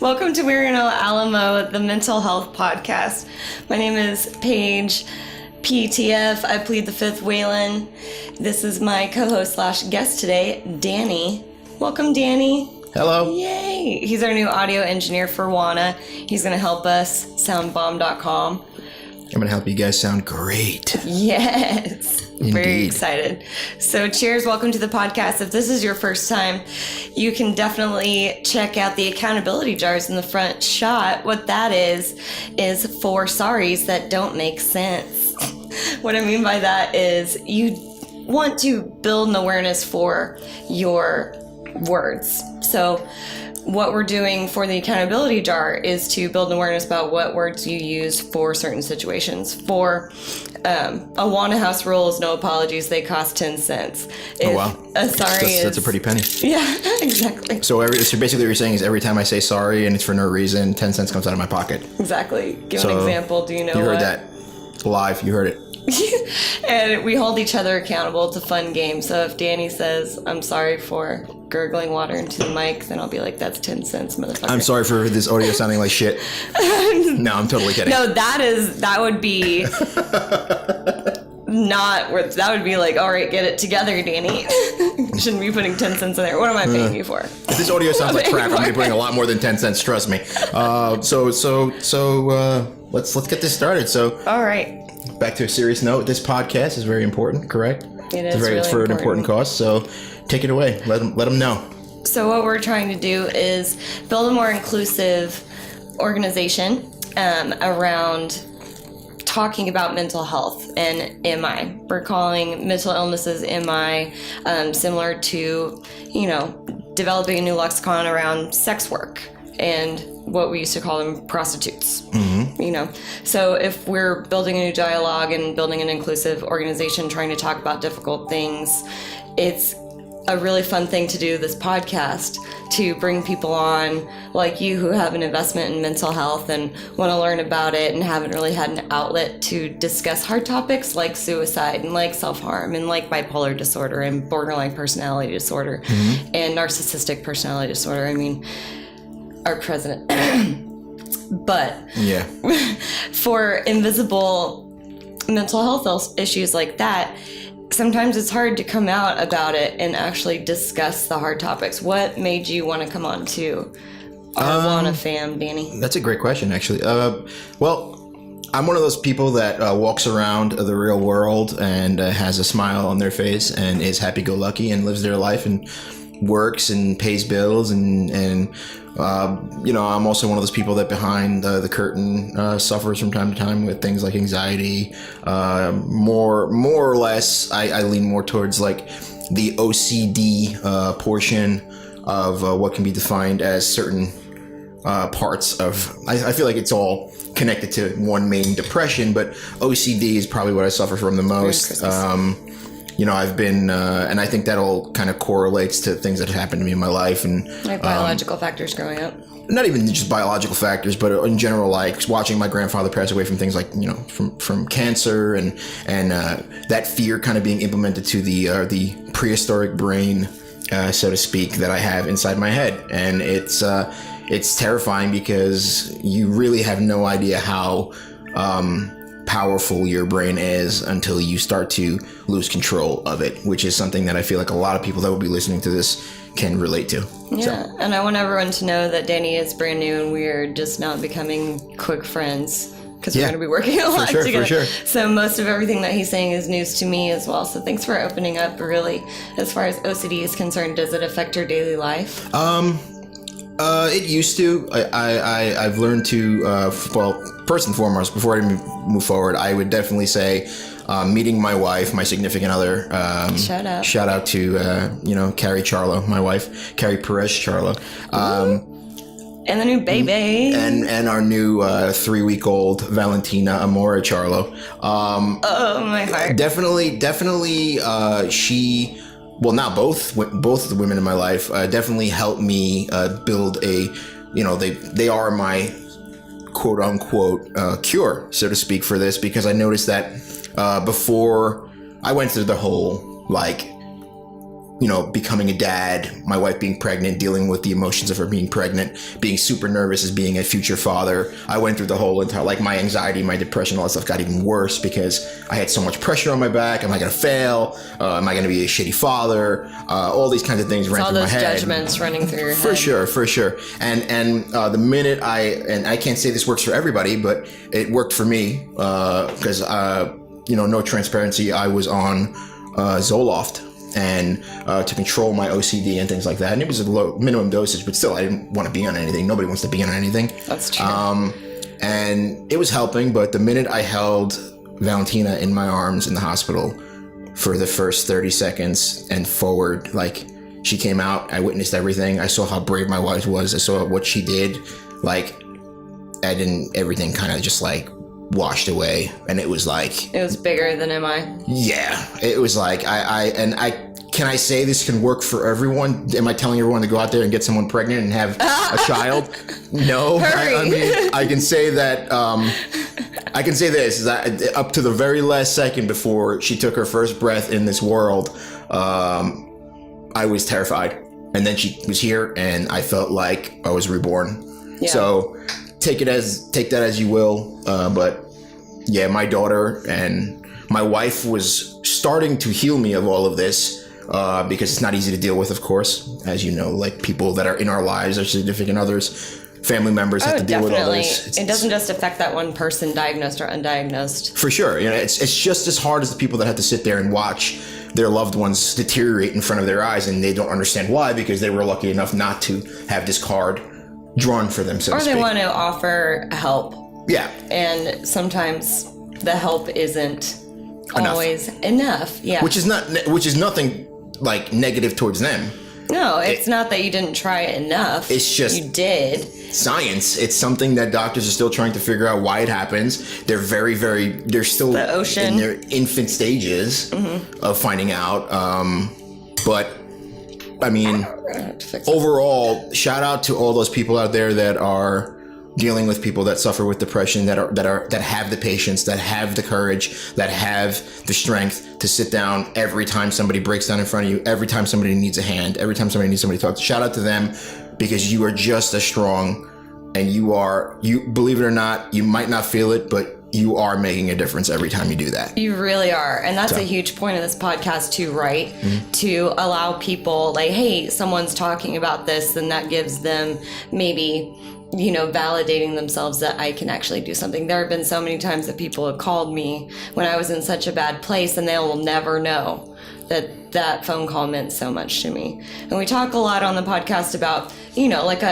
Welcome to WE ARE NO ALAMO, the mental health podcast. My name is Paige, PTF. I plead the fifth Waylon. This is my co-host slash guest today, Danny. Welcome, Danny. Hello. Yay. He's our new audio engineer for WANA. He's going to help us, soundbomb.com. I'm going to help you guys sound great. Yes. Indeed. Very excited. So cheers. Welcome to the podcast. If this is your first time, you can definitely check out the accountability jars in the front shot. What that is 4 sorries that don't make sense. What I mean by that is you want to build an awareness for your words. So what we're doing for the accountability jar is to build an awareness about what words you use for certain situations. For a WANA house rule is no apologies. They cost 10 cents. Oh, wow. A sorry That's a pretty penny. Yeah, exactly. So basically what you're saying is every time I say sorry and it's for no reason, 10 cents comes out of my pocket. Exactly. Give an example. Do you know You heard what? that live. You heard it. And we hold each other accountable. It's a fun game. So if Danny says, I'm sorry for gurgling water into the mic, then I'll be like, that's 10 cents, motherfucker. I'm sorry for this audio sounding like shit. No, I'm totally kidding. No, that would be not worth. That would be like, all right, get it together, Danny. Shouldn't be putting 10 cents in there. What am I paying you for? If this audio sounds like crap, I'm going to be putting a lot more than 10 cents, trust me. So let's get this started. So All right. back to a serious note, this podcast is very important, correct? It is It's for an important cause, so take it away. Let them know. So what we're trying to do is build a more inclusive organization around talking about mental health and MI. We're calling mental illnesses MI, similar to, developing a new lexicon around sex work and what we used to call them prostitutes. So if we're building a new dialogue and building an inclusive organization trying to talk about difficult things, it's a really fun thing to do this podcast, to bring people on like you who have an investment in mental health and want to learn about it and haven't really had an outlet to discuss hard topics like suicide and like self-harm and like bipolar disorder and borderline personality disorder and narcissistic personality disorder. I mean, our president. But Yeah. for invisible mental health issues like that, sometimes it's hard to come out about it and actually discuss the hard topics. What made you want to come on to our WANA fam, Danny? That's a great question, actually. Well, I'm one of those people that walks around the real world and has a smile on their face and is happy-go-lucky and lives their life and works and pays bills and I'm also one of those people that behind the curtain suffers from time to time with things like anxiety. More or less, I lean more towards like the OCD portion of what can be defined as certain parts of. I feel like it's all connected to one main depression, but OCD is probably what I suffer from the most. I've been, and I think that all kind of correlates to things that happened to me in my life and Like biological factors growing up. Not even just biological factors, but in general, like watching my grandfather pass away from things like from cancer and that fear kind of being implemented to the prehistoric brain, so to speak, that I have inside my head, and it's terrifying because you really have no idea how powerful your brain is until you start to lose control of it, which is something that I feel like a lot of people that will be listening to this can relate to. Yeah, and I want everyone to know that Danny is brand new and we're just now becoming quick friends because we're going to be working a lot together. For sure. So most of everything that he's saying is news to me as well. So thanks for opening up. Really, as far as OCD is concerned, does it affect your daily life? It used to. I've learned to, first and foremost, before I move forward, I would definitely say meeting my wife, my significant other. Shout out to, Carrie Charlo, my wife, Carrie Perez Charlo. And the new baby. And our new 3-week-old Valentina Amora Charlo. Oh, my heart. Definitely, she... Well, now both of the women in my life definitely helped me build a, they are my quote unquote cure, so to speak, for this, because I noticed that before I went through the whole becoming a dad, my wife being pregnant, dealing with the emotions of her being pregnant, being super nervous as being a future father. I went through the whole entire, like, my anxiety, my depression, all that stuff got even worse because I had so much pressure on my back. Am I going to fail? Am I going to be a shitty father? All these kinds of things ran through my head. All those judgments running through your head. For sure. And the minute I can't say this works for everybody, but it worked for me because, no transparency, I was on Zoloft. And to control my OCD and things like that. And it was a low minimum dosage, but still, I didn't want to be on anything. Nobody wants to be on anything. That's true. And it was helping, but the minute I held Valentina in my arms in the hospital for the first 30 seconds and forward, like, she came out, I witnessed everything. I saw how brave my wife was. I saw what she did. Like, everything kind of just, like, washed away, and it was like, it was bigger than MI. Yeah, it was like can I say this can work for everyone? Am I telling everyone to go out there and get someone pregnant and have a child? No. I mean, I can say that I can say this is that up to the very last second before she took her first breath in this world, I was terrified, and then she was here and I felt like I was reborn. Yeah. So take that as you will, but yeah, my daughter and my wife was starting to heal me of all of this, because it's not easy to deal with, of course, as you know, like, people that are in our lives, our significant others, family members have to deal with all this. It doesn't just affect that one person, diagnosed or undiagnosed. For sure. It's just as hard as the people that have to sit there and watch their loved ones deteriorate in front of their eyes, and they don't understand why, because they were lucky enough not to have this card drawn for them, so to speak. Or they want to offer help. Yeah. And sometimes the help isn't always enough. Yeah. Which is nothing like negative towards them. No, it's not that you didn't try it enough. It's just you did. Science. It's something that doctors are still trying to figure out why it happens. They're they're still in their infant stages of finding out. But I mean, overall, shout out to all those people out there that are dealing with people that suffer with depression, that have the patience, that have the courage, that have the strength to sit down every time somebody breaks down in front of you, every time somebody needs a hand, every time somebody needs somebody to talk to. Shout out to them, because you are just as strong, and you believe it or not, you might not feel it, but you are making a difference every time you do that. You really are. And that's a huge point of this podcast too, right? Mm-hmm. To allow people, like, hey, someone's talking about this, then that gives them maybe, validating themselves that I can actually do something. There have been so many times that people have called me when I was in such a bad place, and they will never know that phone call meant so much to me. And we talk a lot on the podcast about,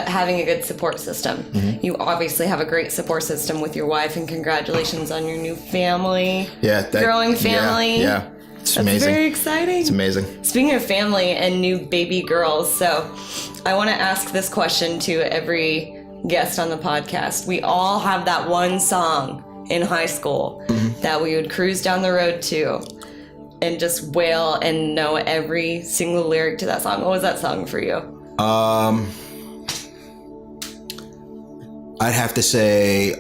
having a good support system. Mm-hmm. You obviously have a great support system with your wife, and congratulations on your new family. Yeah. Growing family. Yeah. It's amazing. Very exciting. It's amazing. Speaking of family and new baby girls, so I want to ask this question to every guest on the podcast. We all have that one song in high school that we would cruise down the road to and just wail and know every single lyric to that song. What was that song for you? I'd have to say,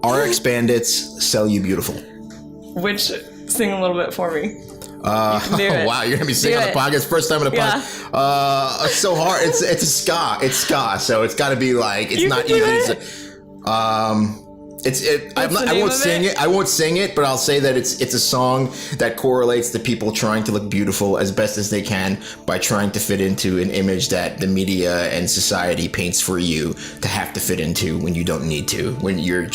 RX Bandits, Sell You Beautiful. Which, sing a little bit for me. Wow, you're gonna be singing on the podcast first time in the podcast. It's so hard. It's a ska. It's ska, so it's got to be like, it's not easy to say. I won't sing it. I won't sing it, but I'll say that it's a song that correlates to people trying to look beautiful as best as they can by trying to fit into an image that the media and society paints for you to have to fit into when you don't need to. When you're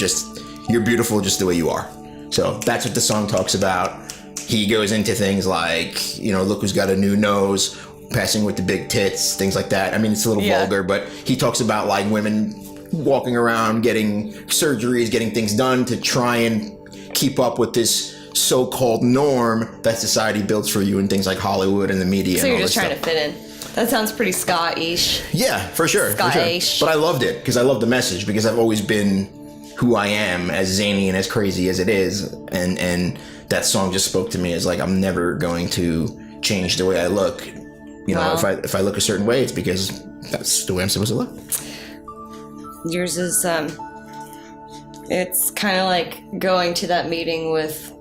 beautiful just the way you are. So that's what the song talks about. He goes into things like, look who's got a new nose, passing with the big tits, things like that. I mean, it's a little vulgar, but he talks about, like, women walking around, getting surgeries, getting things done to try and keep up with this so-called norm that society builds for you in things like Hollywood and the media. So and you're all just trying to fit in. That sounds pretty ska-ish. Yeah, for sure. Ska-ish. But I loved it because I love the message, because I've always been who I am, as zany and as crazy as it is, and that song just spoke to me as, like, I'm never going to change the way I look. If I look a certain way, it's because that's the way I'm supposed to look. Yours is it's kind of like going to that meeting with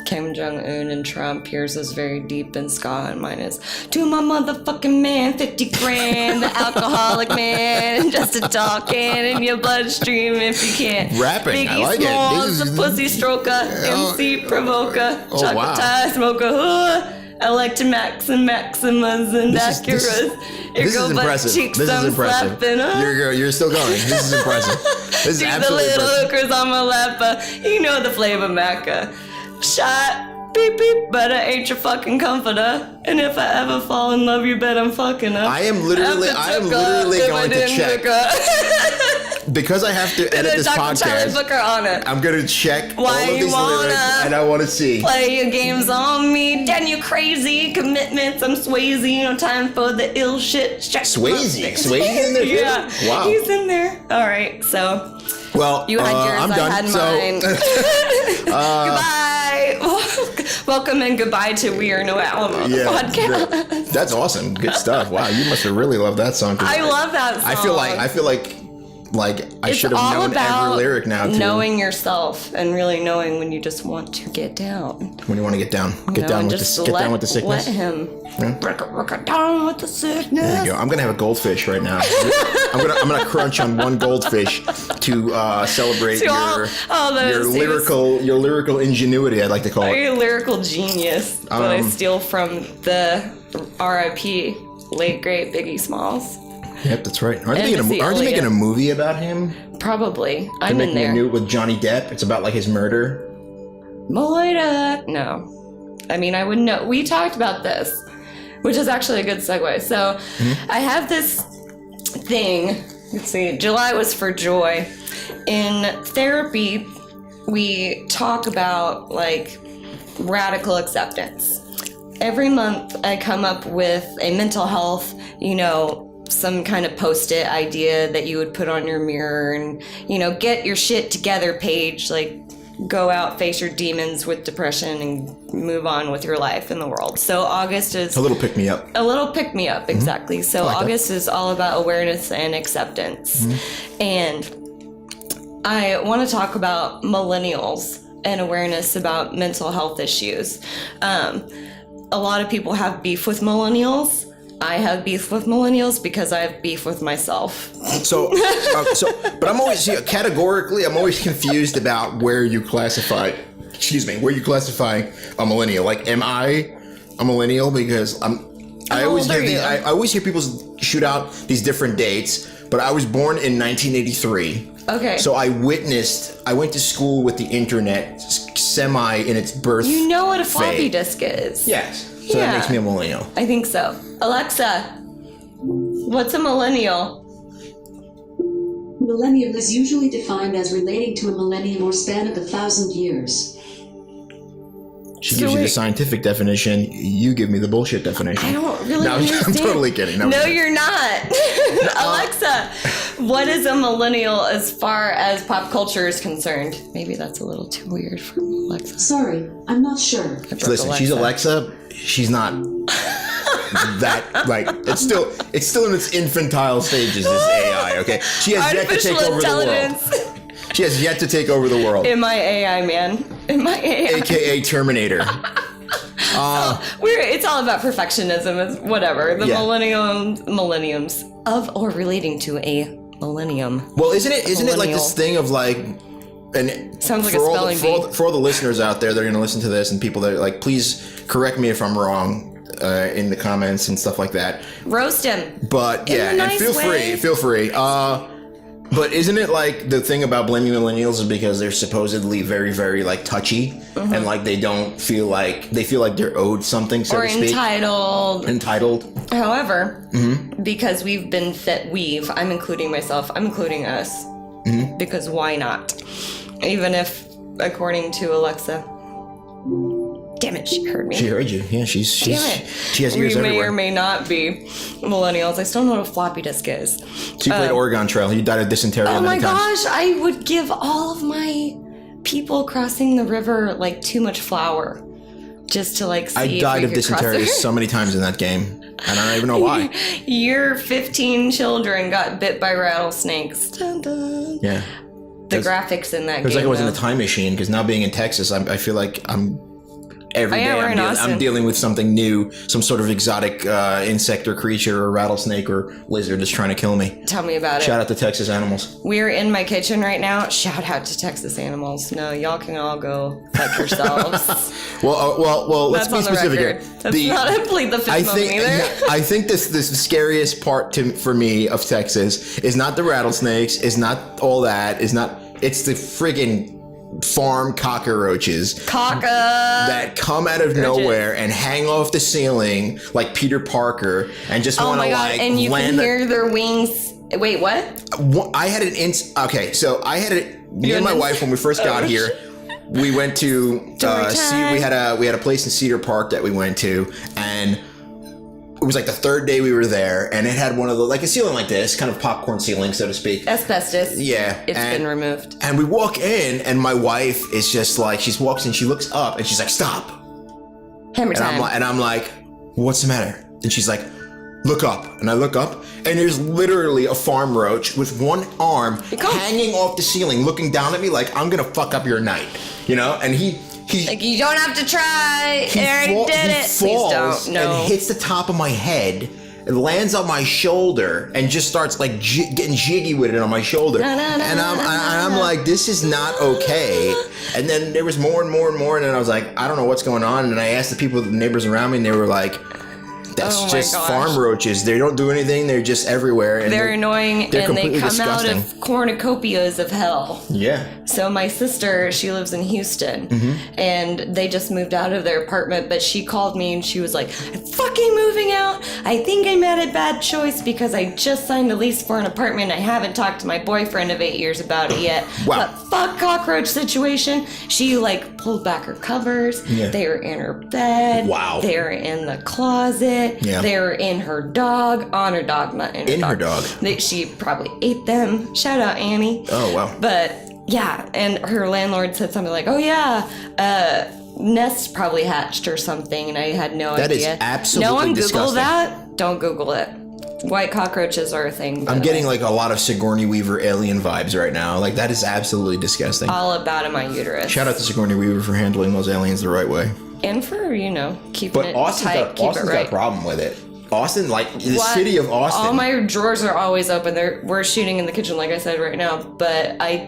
Kim Jong-un and Trump. Yours is very deep in ska, and mine is to my motherfucking man, 50 grand, the alcoholic man, just a talking in your bloodstream if you can't. Rapping, Biggie I like Smalls, it. the pussy stroker, MC provoker, chocolate tie smoker, elected Maximas and Acuras. This is impressive. This is impressive. You're still going. This is impressive. This is absolutely the little impressive. hookers on my lap. You know the flavor, Macca. Shot, beep beep, but I ain't your fucking comforter. And if I ever fall in love, you bet I'm fucking her. I am literally going to check. Because I have to edit this podcast, I'm going to check all of these lyrics, and I want to see. Play your games on me, then you crazy. Commitments, I'm Swayze. No time for the ill shit. Swayze in there? Yeah. Wow. He's in there. All right, so. Well, you had yours, I'm done. I had mine. Goodbye. Welcome and goodbye to We Are No Alamo podcast. That's awesome. Good stuff. Wow, you must have really loved that song. I love that song. I feel like I should have known every lyric now. Too. Knowing yourself and really knowing when you just want to get down. When you want to get down, get down with the sickness. Let him. Yeah. Get down with the sickness. There you go. I'm gonna have a goldfish right now. I'm gonna crunch on one goldfish to celebrate your lyrical ingenuity. I'd like to call it. You're a lyrical genius. That I steal from the R.I.P. late great Biggie Smalls. Yep, that's right. Aren't they making a movie about him? Probably. I'm in there. New with Johnny Depp. It's about like his murder. No. I mean, I wouldn't know. We talked about this, which is actually a good segue. So I have this thing. Let's see. July was for joy. In therapy, we talk about like radical acceptance. Every month I come up with a mental health, some kind of post-it idea that you would put on your mirror and, get your shit together page, like go out, face your demons with depression and move on with your life in the world. So August is... A little pick-me-up. Exactly. So like August is all about awareness and acceptance. And I want to talk about millennials and awareness about mental health issues. A lot of people have beef with millennials. I have beef with millennials because I have beef with myself. But I'm always categorically, I'm always confused about where you classify a millennial. Like, am I a millennial? Because I always hear people shoot out these different dates, but I was born in 1983. Okay. So I went to school with the internet semi in its birth. You know what a floppy disk is? Yes. So that makes me a millennial. I think so. Alexa, what's a millennial? Millennium is usually defined as relating to a millennium or span of 1,000 years. She gives you the scientific definition. You give me the bullshit definition. I don't really understand. I'm totally kidding. No, you're not. Alexa, what is a millennial as far as pop culture is concerned? Maybe that's a little too weird for Alexa. Sorry, I'm not sure. Listen, she's Alexa. She's not that, like, it's still in its infantile stages, this AI, okay? She has yet to take over the world. She has yet to take over the world. Am I AI, man? Am I AI? AKA Terminator. It's all about perfectionism. It's whatever. The millenniums of or relating to a millennium. Well, isn't it like this thing of like, and sounds like a spelling bee. For all the listeners out there that are going to listen to this and people that are like, please correct me if I'm wrong in the comments and stuff like that. Roast him. But yeah, and feel free. But isn't it like the thing about blaming millennials is because they're supposedly very, very like touchy and like they feel like they're owed something, so to speak. Entitled. However, because we've been I'm including myself, I'm including us, because why not? Even if, according to Alexa, damn it, she heard me. She heard you. Yeah, she has ears everywhere. We may everywhere. or may not be millennials. I still don't know what a floppy disk is. So you played Oregon Trail. You died of dysentery. Oh my gosh, I would give all of my people crossing the river like too much flour just to like see I died of dysentery so many times in that game, and I don't even know why. Your 15 children got bit by rattlesnakes. Dun, dun. Yeah. The graphics in that game. It was like I was in a time machine, because now being in Texas, I feel like I'm every day we're in I'm Austin. dealing with something new, some sort of exotic insect or creature or rattlesnake or lizard that's trying to kill me. Tell me about it. Shout out to Texas animals. We're in my kitchen right now. Shout out to Texas animals. No, y'all can all go fuck yourselves. Well. Let's That's be on the specific record. here. That's not a plead the fifth moment either. I think this scariest part for me of Texas is not the rattlesnakes, is not all that, it's the friggin' farm cockroaches that come out of nowhere and hang off the ceiling like Peter Parker and just want to like and you land. can hear their wings. Wait, what? I had an okay, so I had it. Me and my wife when we first got here. We went to we had a place in Cedar Park that we went to, and it was like the third day we were there, and it had one of the like a ceiling like this, kind of popcorn ceiling, so to speak. Asbestos. Yeah, it's been removed. And we walk in, and my wife is just like, she walks in, she looks up, and she's like, "Stop!" Hammer time. And I'm like, "What's the matter?" And she's like, "Look up." And I look up, and there's literally a farm roach with one arm hanging off the ceiling, looking down at me like I'm gonna fuck up your night, you know? And he like, you don't have to try. Eric did it. Falls Please don't. No. and hits the top of my head. It lands on my shoulder and just starts like getting jiggy with it on my shoulder. And I'm like, this is not okay. And then there was more and more and more, and then I was like, I don't know what's going on. And then I asked the people, the neighbors around me, and they were like, that's just farm roaches. They don't do anything. They're just everywhere. And they're annoying, they're and they come disgusting. out of cornucopias of hell. Yeah. So my sister, she lives in Houston, and they just moved out of their apartment, but she called me and she was like, "I'm fucking moving out. I think I made a bad choice because I just signed a lease for an apartment. I haven't talked to my boyfriend of 8 years about it yet." Wow. But fuck cockroach situation. She like pulled back her covers. Yeah. They were in her bed. Wow. They were in the closet. Yeah. They were in her dog, on her dog, not in her dog. She probably ate them. Shout out Annie. Oh, wow. But yeah, and her landlord said something like, "Oh yeah, nest probably hatched or something," and I had no idea. That is absolutely no one disgusting. Google that. Don't Google it. White cockroaches are a thing. I'm getting like a lot of Sigourney Weaver alien vibes right now. Like, that is absolutely disgusting. all about in my uterus. Shout out to Sigourney Weaver for handling those aliens the right way. And for keeping But it Austin's tight, keep Austin's it got right. a problem with it. Austin, like the city of Austin. All my drawers are always open. We're shooting in the kitchen, like I said right now. But I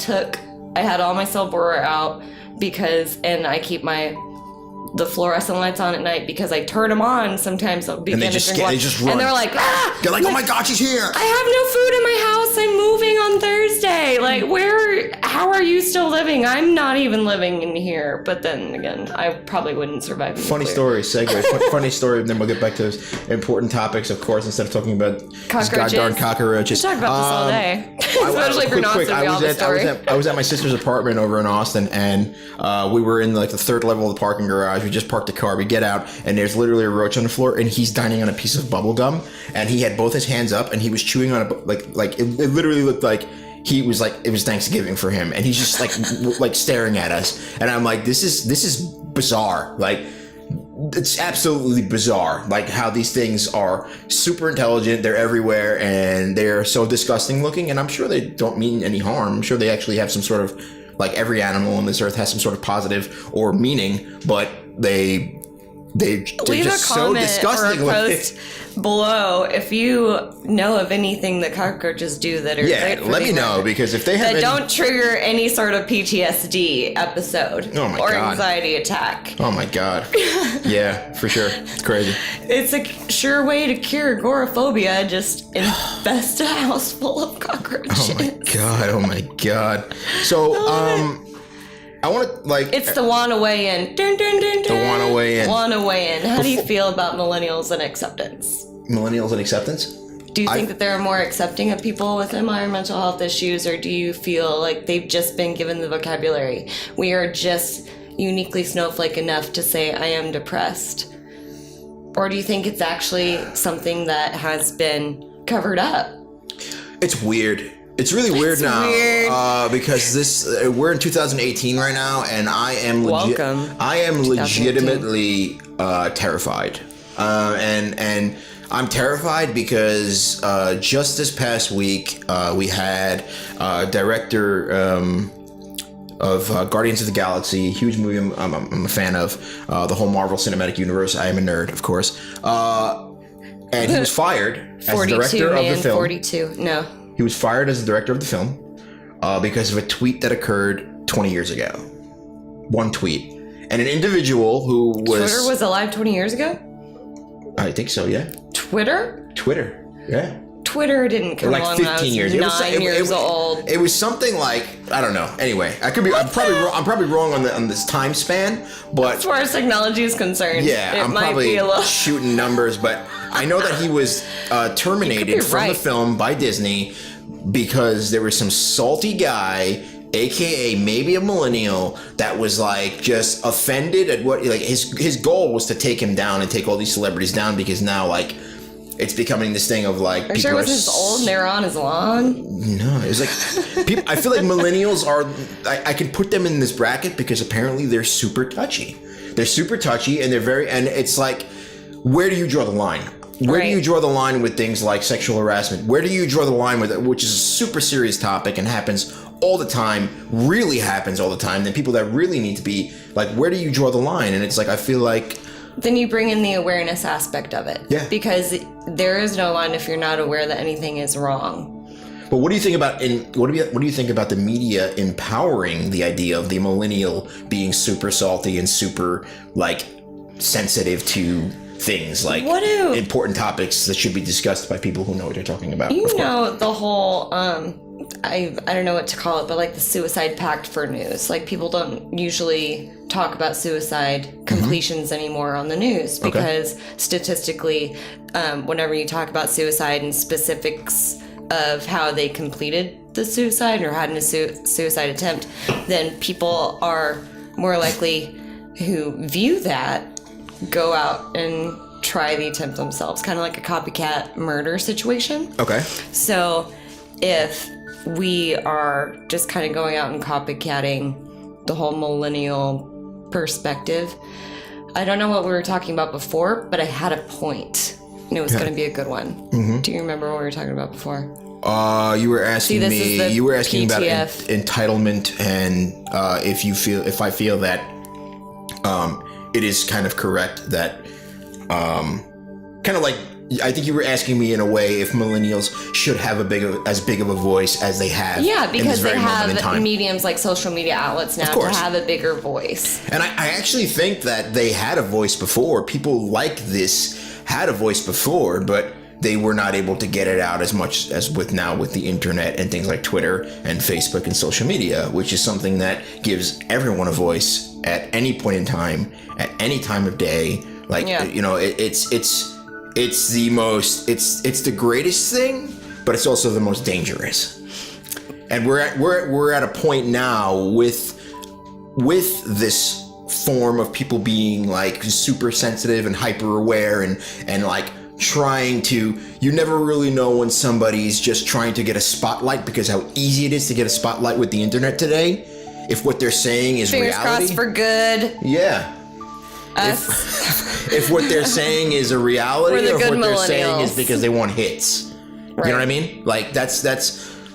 had all my cell borer out and I keep the fluorescent lights on at night because I turn them on sometimes. I'll begin they to just drink get- water, they just run. and they're like, "Ah!" They're like, "Oh my God, she's here!" I have no food in my house. I'm moving on Thursday. Like, how are you still living? I'm not even living in here. But then again, I probably wouldn't survive. Funny story, segue. Funny story, and then we'll get back to those important topics, of course, instead of talking about these goddamn cockroaches. We talk about this all day. Especially if you're not quick, to be all the story. I was at my sister's apartment over in Austin, and we were in like the third level of the parking garage. We just parked the car. We get out, and there's literally a roach on the floor, and he's dining on a piece of bubble gum, and he had both his hands up, and he was chewing on it literally looked like he was like it was Thanksgiving for him, and he's just like like staring at us, and I'm like, this is bizarre. Like, it's absolutely bizarre, like how these things are super intelligent, they're everywhere, and they're so disgusting looking, and I'm sure they don't mean any harm. I'm sure they actually have some sort of, like every animal on this earth has some sort of positive or meaning, but they're just so disgusting or a looking. post below if you know of anything that cockroaches do that are great for let me the know, because if they have that don't trigger any sort of PTSD episode or anxiety attack. Oh my God. Yeah, for sure. It's crazy. It's a sure way to cure agoraphobia. Just infest a house full of cockroaches. Oh my God. So, I want to, like... It's the WANA weigh in. Dun, dun, dun, dun. The WANA weigh in. WANA weigh in. How do you feel about millennials and acceptance? Millennials and acceptance? Do you think that they're more accepting of people with environmental health issues, or do you feel like they've just been given the vocabulary? We are just uniquely snowflake enough to say, I am depressed. Or do you think it's actually something that has been covered up? It's weird. It's really weird now. Weird. Because we're in 2018 right now, and I am legitimately terrified. And I'm terrified because just this past week we had director of Guardians of the Galaxy, huge movie I'm a fan of. The whole Marvel Cinematic Universe. I am a nerd, of course. And he was fired as the director of the film. 42. No. He was fired as the director of the film because of a tweet that occurred 20 years ago. One tweet. And an individual who was... Twitter was alive 20 years ago? I think so, yeah. Twitter, yeah. Twitter didn't come Like along 15 years. when I was 9 years old. It was something like, I don't know. Anyway, I'm probably wrong on this time span, but As far as technology is concerned, yeah, it I'm might probably be a little... shooting numbers, but I know that he was terminated from the film by Disney because there was some salty guy, aka maybe a millennial, that was like just offended at what like his goal was to take him down and take all these celebrities down because now like it's becoming this thing of like Are you sure it wasn't as old and they were on his lawn? No, it's like people, I feel like millennials are. I can put them in this bracket because apparently they're super touchy. They're super touchy and they're very. And it's like, where do you draw the line? Where do you draw the line with things like sexual harassment? Where do you draw the line with it, which is a super serious topic and happens all the time, really happens all the time? Then people that really need to be like, where do you draw the line? And it's like, I feel like. Then you bring in the awareness aspect of it. Yeah. Because there is no line if you're not aware that anything is wrong. But what do you think about what do you think about the media empowering the idea of the millennial being super salty and super like sensitive to things like important topics that should be discussed by people who know what they're talking about? You know the whole I don't know what to call it, but like the suicide pact for news. Like people don't usually talk about suicide completions anymore on the news because statistically, whenever you talk about suicide and specifics of how they completed the suicide or had a suicide attempt, then people are more likely who view that go out and try the attempt themselves, kind of like a copycat murder situation. Okay. So if we are just kind of going out and copycatting the whole millennial perspective, I don't know what we were talking about before, but I had a point, and it was going to be a good one. Mm-hmm. Do you remember what we were talking about before? You were asking me. You were asking about entitlement and if I feel that it is kind of correct that kind of like. I think you were asking me in a way if millennials should have as big of a voice as they have. Yeah, because they have in mediums like social media outlets now to have a bigger voice. And I actually think that they had a voice before. People like this had a voice before, but they were not able to get it out as much as with the internet and things like Twitter and Facebook and social media, which is something that gives everyone a voice at any point in time, at any time of day. Like, you know, it's the greatest thing, but it's also the most dangerous. And we're at a point now with this form of people being like super sensitive and hyper aware and like trying to, you never really know when somebody's just trying to get a spotlight because how easy it is to get a spotlight with the internet today. If what they're saying is Fingers reality. crossed for good. Yeah. If what they're saying is a reality, or if what they're saying is because they want hits. Right. You know what I mean? Like that's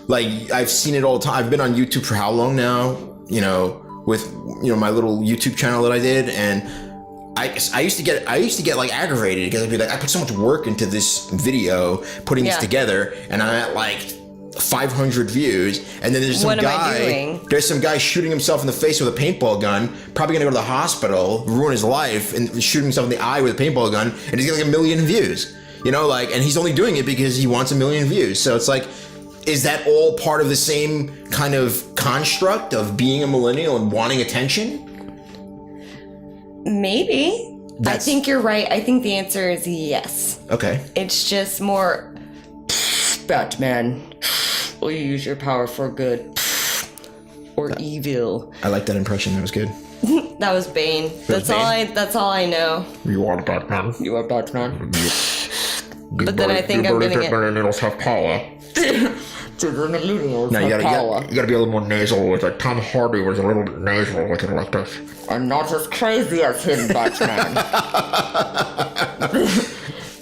like I've seen it all the time. I've been on YouTube for how long now? You know, with my little YouTube channel that I did, and I used to get like aggravated because I'd be like, I put so much work into this video, putting this together, and I'm at like 500 views, and then there's some guy shooting himself in the face with a paintball gun, probably gonna go to the hospital, ruin his life, and shoot himself in the eye with a paintball gun, and he's getting like 1 million views. You know, like, and he's only doing it because he wants 1 million views. So it's like, is that all part of the same kind of construct of being a millennial and wanting attention? Maybe. I think you're right. I think the answer is yes. Okay. It's just more Batman. Will you use your power for good or evil? I like that impression. That was good. That was Bane. That's all I know. You are Batman. You are Batman. But then I think I'm getting it. Millennials have power. Millennials you gotta be a little more nasal with it. Tom Hardy was a little bit nasal with it like this. I'm not as crazy as him, Batman.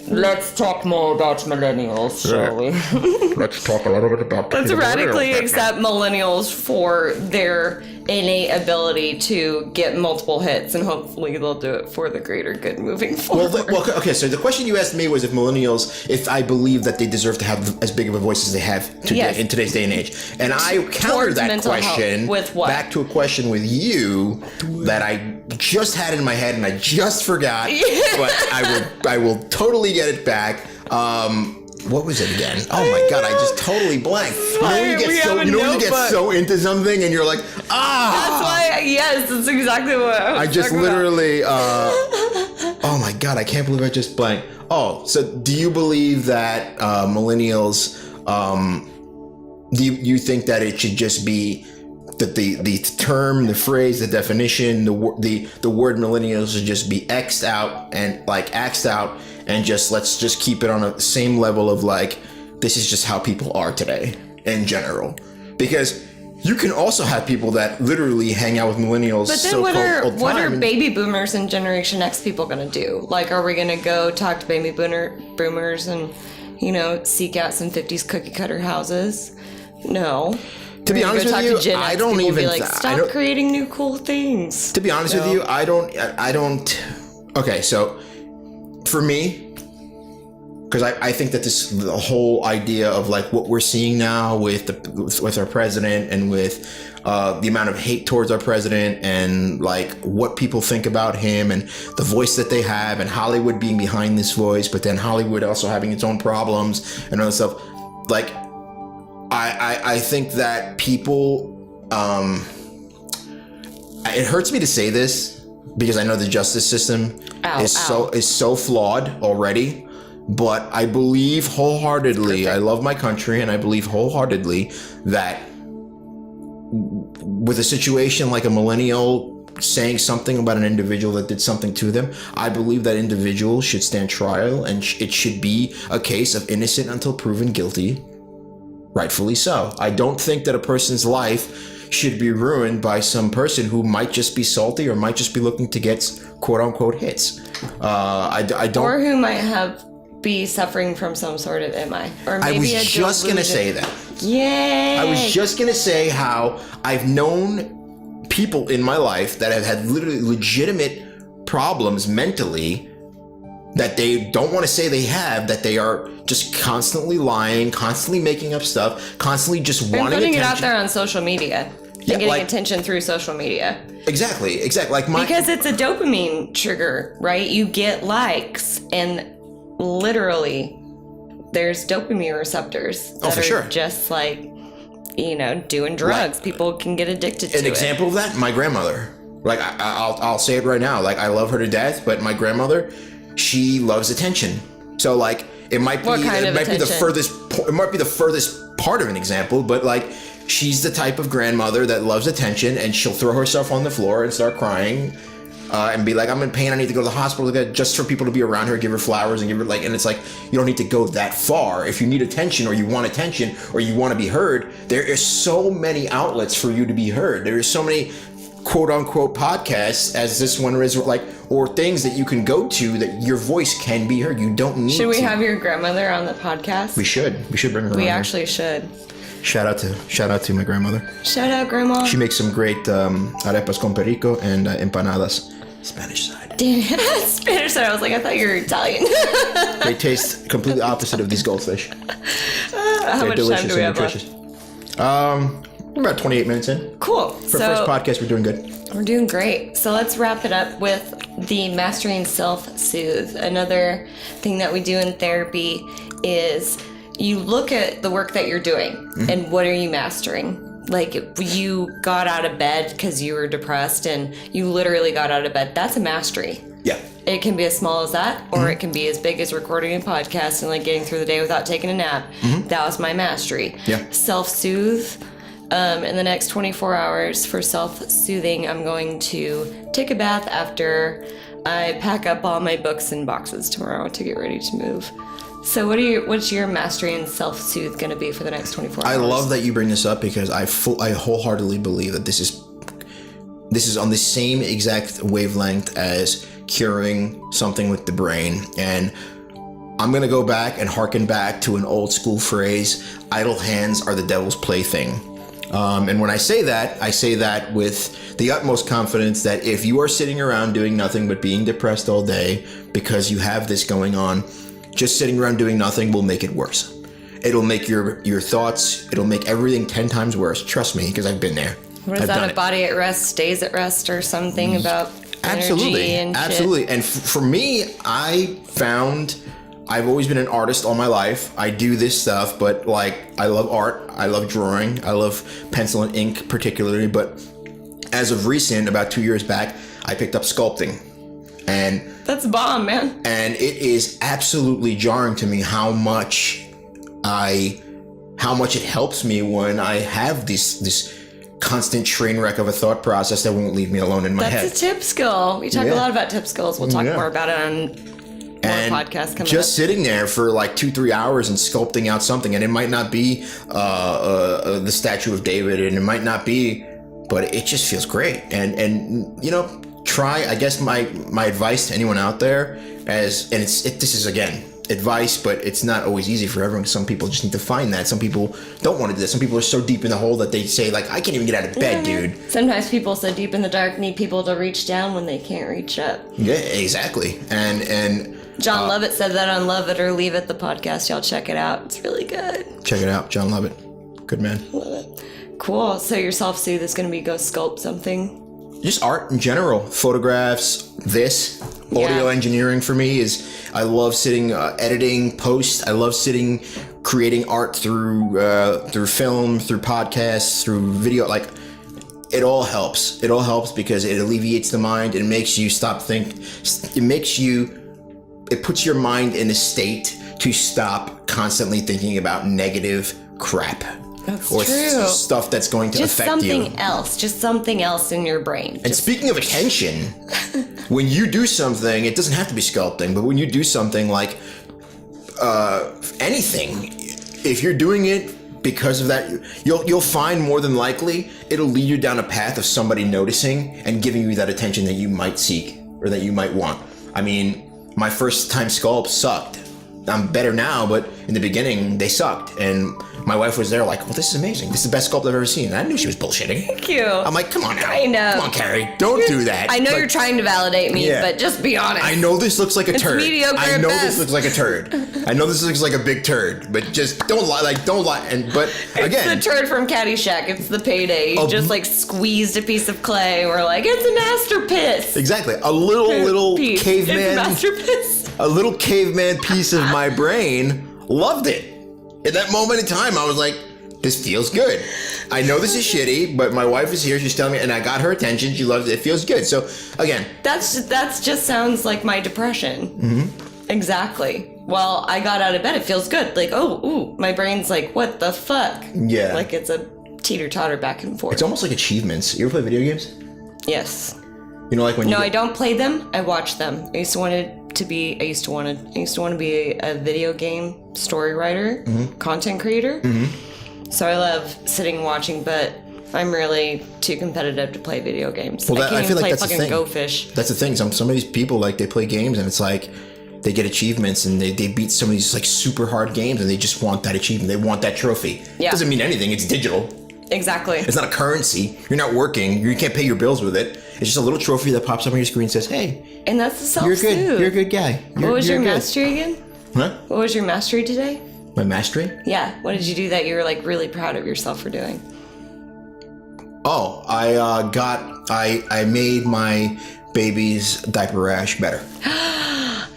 Let's talk more about millennials, shall we? Let's talk a little bit about Let's radically accept millennials for their innate ability to get multiple hits, and hopefully they'll do it for the greater good moving Well, forward. okay, so the question you asked me was if millennials, if I believe that they deserve to have as big of a voice as they have today, Yes. in today's day and age. And I countered Towards that mental health. question With what? back to a question with you that I just had in my head and I just forgot, but I will totally get it back. What was it again? Oh my God, I just totally blanked. You know when you get so into something and you're like, That's why, yes, that's exactly what I was I just talking literally, oh my God, I can't believe I just blanked. Oh, so do you believe that millennials, do you think that it should just be that the term, the phrase, the definition, the word millennials should just be axed out and just let's just keep it on a same level of like, this is just how people are today in general? Because you can also have people that literally hang out with millennials. But then what are baby boomers and Generation X people going to do? Like, are we going to go talk to baby boomers and, seek out some 50s cookie cutter houses? No. To be honest with you, I don't even stop creating new cool things. To be honest with you, I don't. Okay, so for me, because I think that the whole idea of like what we're seeing now with our president and with the amount of hate towards our president and like what people think about him and the voice that they have and Hollywood being behind this voice, but then Hollywood also having its own problems and other stuff, like. I think that people, it hurts me to say this because I know the justice system is so flawed already, but I believe wholeheartedly, I love my country and I believe wholeheartedly that with a situation like a millennial saying something about an individual that did something to them, I believe that individual should stand trial and it should be a case of innocent until proven guilty. Rightfully so. I don't think that a person's life should be ruined by some person who might just be salty or might just be looking to get quote unquote hits. I don't. Or who might be suffering from some sort of MI. Or maybe I was just going to say that. Yay! I was just going to say how I've known people in my life that have had literally legitimate problems mentally that they don't want to say they have, that they are just constantly lying, constantly making up stuff, constantly just wanting putting attention. it out there on social media. Yeah, and getting attention through social media. Exactly. Because it's a dopamine trigger, right? You get likes, and literally there's dopamine receptors that are just like, doing drugs. People can get addicted to it. An example of that, my grandmother. Like, I'll say it right now. Like, I love her to death, but my grandmother, she loves attention. So like it might be the furthest part of an example, but like she's the type of grandmother that loves attention and she'll throw herself on the floor and start crying and be like, I'm in pain, I need to go to the hospital just for people to be around her, give her flowers and give her like, and it's like, you don't need to go that far. If you need attention or you want attention or you want to be heard, there is so many outlets for you to be heard. There is so many quote unquote podcasts as this one is, like, or things that you can go to that your voice can be heard. You don't need to. Should we have your grandmother on the podcast? We should bring her on. We actually should. Shout out to my grandmother. Shout out, Grandma. She makes some great arepas con perico and empanadas. Spanish side. Spanish side. I was like, I thought you were Italian. They taste completely opposite of these goldfish. How much time do we have left? We're about 28 minutes in. Cool. For first podcast, we're doing good. We're doing great. So let's wrap it up with the Mastering Self-Soothe. Another thing that we do in therapy is you look at the work that you're doing and what are you mastering? Like, you got out of bed because you were depressed and you literally got out of bed. That's a mastery. Yeah. It can be as small as that, or it can be as big as recording a podcast and like getting through the day without taking a nap. That was my mastery. Yeah. Self-soothe. In the next 24 hours for self-soothing, I'm going to take a bath after I pack up all my books and boxes tomorrow to get ready to move. So what's your mastery and self-soothe going to be for the next 24 hours? I love that you bring this up because I wholeheartedly believe that this is on the same exact wavelength as curing something with the brain. And I'm going to go back and harken back to an old school phrase, idle hands are the devil's plaything. And when I say that with the utmost confidence that if you are sitting around doing nothing but being depressed all day because you have this going on, just sitting around doing nothing will make it worse. It'll make your thoughts, it'll make everything 10 times worse. Trust me, because I've been there. What is that? A body at rest stays at rest, or something about Absolutely, energy and absolutely. shit? And for me, I've always been an artist all my life. I do this stuff, but like I love art, I love drawing, I love pencil and ink particularly. But as of recent, about 2 years back, I picked up sculpting, and That's bomb, man. and it is absolutely jarring to me how much it helps me when I have this constant train wreck of a thought process that won't leave me alone in my head. That's a tip skill. We talk a Yeah. lot about tip skills. We'll talk Yeah. more about it on more podcasts coming just up. sitting there for like 2-3 hours and sculpting out something, and it might not be the statue of David, and it might not be, but it just feels great. And you know, try. I guess my advice to anyone out there, this is again advice, but it's not always easy for everyone. Some people just need to find that. Some people don't want to do this. Some people are so deep in the hole that they say like, I can't even get out of bed, dude. Sometimes people so deep in the dark need people to reach down when they can't reach up. Yeah, exactly. And John Lovett said that on Love It or Leave It, the podcast. Y'all check it out. It's really good. check it out, John Lovett. Good man. Love it. Cool. So your self-soothe is going to be go sculpt something. Just art in general, photographs, audio engineering for me is, I love sitting, editing, post. I love sitting, creating art through film, through podcasts, through video. Like, it all helps. It all helps because it alleviates the mind. It makes you stop think. It puts your mind in a state to stop constantly thinking about negative crap. That's or true. Stuff that's going to Just affect you. Just something else in your brain. And speaking of attention, when you do something, it doesn't have to be sculpting, but when you do something like anything, if you're doing it because of that, you'll find more than likely it'll lead you down a path of somebody noticing and giving you that attention that you might seek or that you might want. I mean, my first time sculpts sucked. I'm better now, but in the beginning, they sucked. And my wife was there like, well, this is amazing. This is the best sculpt I've ever seen. And I knew she was bullshitting. Thank you. I'm like, come on now. I know. Come on, Carrie. Don't do that. I know Like, you're trying to validate me, Yeah. but just be honest. I know this looks like a turd. mediocre I at know best. this looks like a turd. I know this looks like a big turd, but just don't lie. Like, don't lie. But again, It's the turd from Caddyshack. It's the payday. You just like squeezed a piece of clay. We're like, it's a masterpiece. exactly, a little Piece. It's a caveman, masterpiece. a little caveman piece of my brain loved it. In that moment in time, I was like, this feels good. I know this is shitty, but my wife is here. She's telling me, and I got her attention. She loves it. It feels good. So again, That's just sounds like my depression. Mm-hmm. Exactly. Well, I got out of bed. It feels good. Like, my brain's like, what the fuck? Yeah. Like it's a teeter-totter back and forth. it's almost like achievements. You ever play video games? Yes. You know, like when No, you I don't play them. I watch them. I used to want to be a video game story writer, content creator. So I love sitting and watching, but I'm really too competitive to play video games. Well, I can't I feel even like play that's the fucking thing. Go Fish. That's the thing. Some of these people, like, they play games and it's like they get achievements and they beat some of these like super hard games and they just want that achievement. They want that trophy. Yeah. It doesn't mean anything. It's digital. Exactly. It's not a currency. You're not working. You can't pay your bills with it. It's just a little trophy that pops up on your screen and says, hey, And that's the you're self-soothe. good. You're a good guy. What was your good. mastery again? Huh? What was your mastery today? My mastery? Yeah. What did you do that you were like really proud of yourself for doing? Oh, I made my baby's diaper rash better.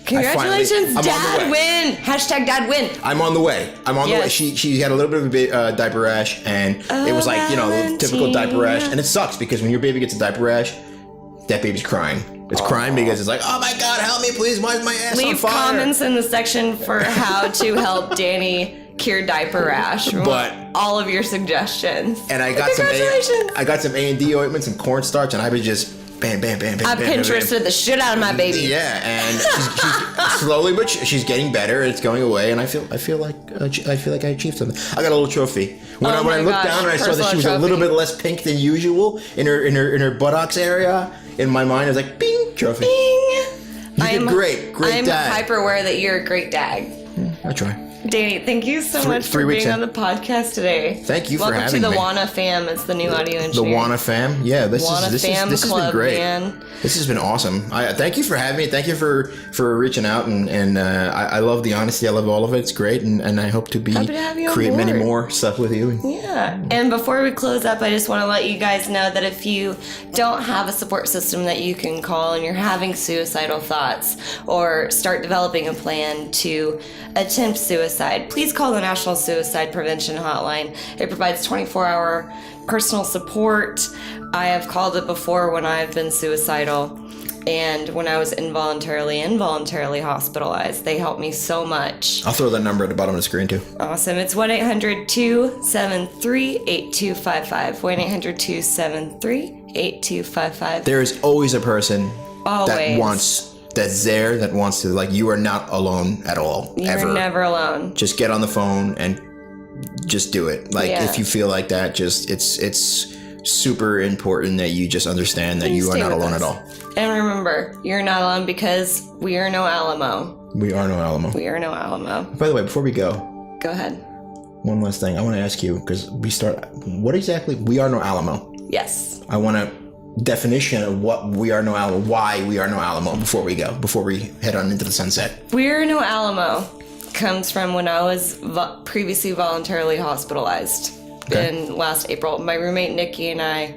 Congratulations, I'm on the Dad way. win. Hashtag Dad win. I'm on the way. I'm on the way. Yes. She had a little bit of a diaper rash, and it was like, you know, the typical diaper rash. And it sucks because when your baby gets a diaper rash, that baby's crying. It's crying because it's like, oh my God, help me, please. Why is my ass on Leave fire? comments in the section for how to help Danny cure diaper rash. We want But- all of your suggestions. And I got some A&D ointment, some cornstarch, and I was just bam, bam, bam, bam, I bam, bam, Pinterested the shit out of my baby. Yeah, and she's slowly, but she's getting better. It's going away, and I feel like I achieved something. I got a little trophy. When I my looked gosh, down and I saw that personal she was a little trophy. bit less pink than usual in her buttocks area. In my mind, I was like, "Bing, trophy." Bing. You did great I'm dad. hyper aware that you're a great dad. I try. Danny, thank you so much for 3 weeks being in. on the podcast today. Thank you for Welcome having to the me. WANA fam. It's the new audio The engineer. WANA fam. Yeah, this WANA has fam been club, great. man. This has been awesome. Thank you for having me. Thank you for reaching out, and I love the honesty. I love all of it. It's great, and I hope to be Happy to have you on create many board. more stuff with you. Yeah. And before we close up, I just want to let you guys know that if you don't have a support system that you can call and you're having suicidal thoughts or start developing a plan to attempt suicide, please call the National Suicide Prevention Hotline. It provides 24-hour personal support. I have called it before when I've been suicidal. And when I was involuntarily hospitalized, they helped me so much. I'll throw that number at the bottom of the screen too. Awesome. It's 1-800-273-8255. 1-800-273-8255. There is always a person Always. that's there that wants to, like, you are not alone at all. You're ever. never alone. Just get on the phone and just do it. Like, Yeah. if you feel like that, it's super important that you just understand that you are stay not with alone us. at all. And remember, you're not alone because we are no Alamo. We are no Alamo. We are no Alamo. By the way, before we go, Go ahead. one last thing I want to ask you, because what exactly we are no Alamo? Yes. I want a definition of what we are no Alamo, why we are no Alamo before we head on into the sunset. We are no Alamo comes from when I was previously voluntarily hospitalized in last April. My roommate Nikki and I,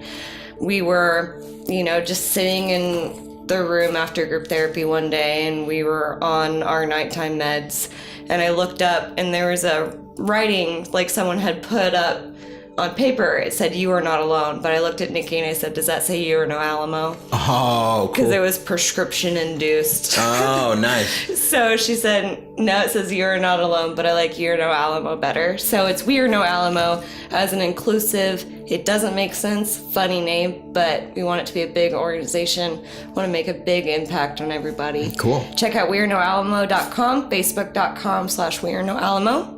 we were, just sitting in the room after group therapy one day, and we were on our nighttime meds, and I looked up and there was a writing like someone had put up on paper. It said, "You are not alone." But I looked at Nikki and I said, "Does that say you are no Alamo?" Oh, Because cool. it was prescription induced. Oh, nice. So she said, "No, it says you're not alone, but I like you're no Alamo better." So it's We Are No Alamo as an inclusive. It doesn't make sense, funny name, but we want it to be a big organization. Want to make a big impact on everybody. Cool. Check out wearenoalamo.com, facebook.com/wearenoalamo.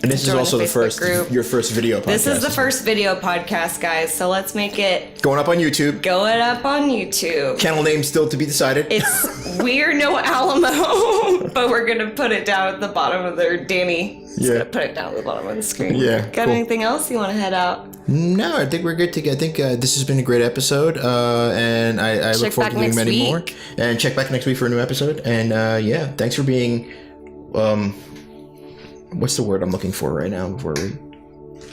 And this is Join the also Facebook group. your first video podcast. This is the first video podcast, guys. So let's make it Going up on YouTube. going up on YouTube. Channel name still to be decided. It's We're No Alamo, but we're gonna put it down at the bottom of their Danny. Just Yeah. gonna put it down at the bottom of the screen. Yeah, Got cool. anything else you want to head out? No, I think we're good to go. I think this has been a great episode, and I look Check forward back to doing next many week. more. And check back next week for a new episode. And yeah, thanks for being, what's the word I'm looking for right now? Before we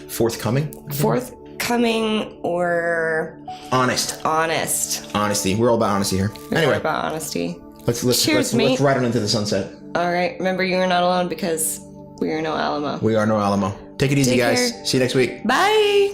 forthcoming, Forthcoming or honest, honesty. We're all about honesty here. More Anyway, about honesty. let's Cheers, mate. ride on into the sunset. All right. Remember, you are not alone because we are no Alamo. We are no Alamo. Take it easy, Take guys. care. See you next week. Bye.